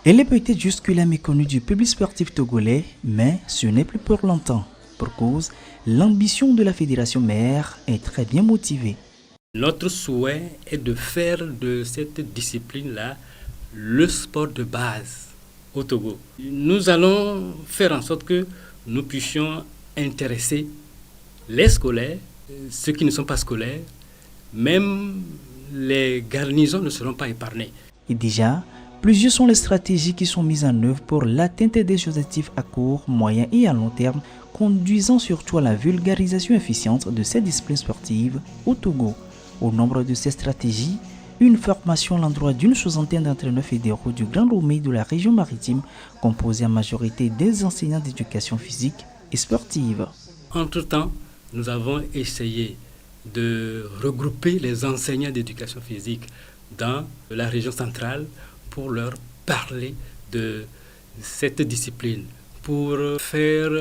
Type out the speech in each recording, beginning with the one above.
Elle est peut-être jusque-là méconnue du public sportif togolais, mais ce n'est plus pour longtemps. Pour cause, l'ambition de la fédération mère est très bien motivée. Notre souhait est de faire de cette discipline-là le sport de base au Togo. Nous allons faire en sorte que nous puissions intéresser les scolaires, ceux qui ne sont pas scolaires, même les garnisons ne seront pas épargnées. Et déjà, plusieurs sont les stratégies qui sont mises en œuvre pour l'atteinte des objectifs à court, moyen et à long terme, conduisant surtout à la vulgarisation efficiente de ces disciplines sportives au Togo. Au nombre de ces stratégies, une formation à l'endroit d'une soixantaine d'entraîneurs fédéraux du Grand Lomé de la région maritime, composée en majorité des enseignants d'éducation physique et sportive. Entre-temps, nous avons essayé de regrouper les enseignants d'éducation physique dans la région centrale pour leur parler de cette discipline, pour faire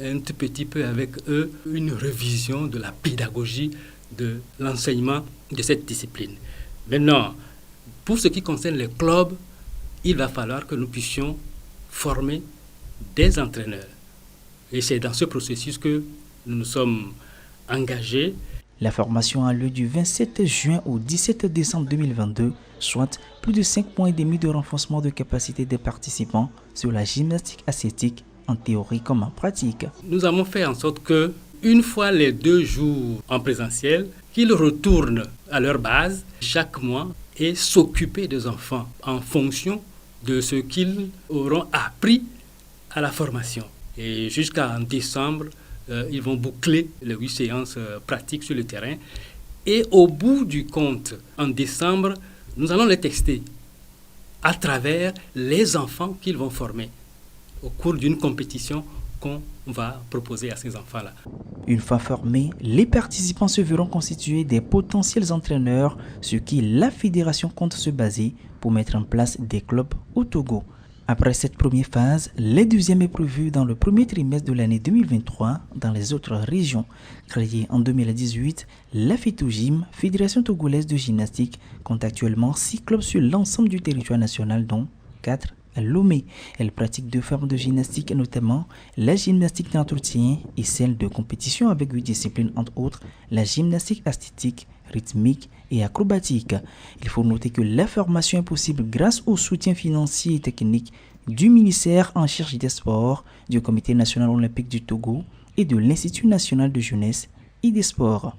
un tout petit peu avec eux une révision de la pédagogie de l'enseignement de cette discipline. Maintenant, pour ce qui concerne les clubs, il va falloir que nous puissions former des entraîneurs. Et c'est dans ce processus que nous nous sommes engagés. La formation a lieu du 27 juin au 17 décembre 2022, soit plus de 5 mois et demi de renforcement de capacité des participants sur la gymnastique asiatique, en théorie comme en pratique. Nous avons fait en sorte que, une fois les 2 jours en présentiel, qu'ils retournent à leur base chaque mois et s'occuper des enfants en fonction de ce qu'ils auront appris à la formation. Et jusqu'en décembre, ils vont boucler les 8 séances pratiques sur le terrain. Et au bout du compte, en décembre, nous allons les tester à travers les enfants qu'ils vont former au cours d'une compétition qu'on va proposer à ces enfants-là. Une fois formés, les participants se verront constituer des potentiels entraîneurs sur qui la fédération compte se baser pour mettre en place des clubs au Togo. Après cette première phase, la deuxième est prévue dans le premier trimestre de l'année 2023 dans les autres régions. Créée en 2018, la FETOGYM, Fédération togolaise de gymnastique, compte actuellement 6 clubs sur l'ensemble du territoire national, dont 4 à Lomé. Elle pratique 2 formes de gymnastique, notamment la gymnastique d'entretien et celle de compétition avec 8 disciplines, entre autres la gymnastique esthétique, rythmique et acrobatique. Il faut noter que la formation est possible grâce au soutien financier et technique du ministère en charge des sports, du Comité national olympique du Togo et de l'Institut national de jeunesse et des sports.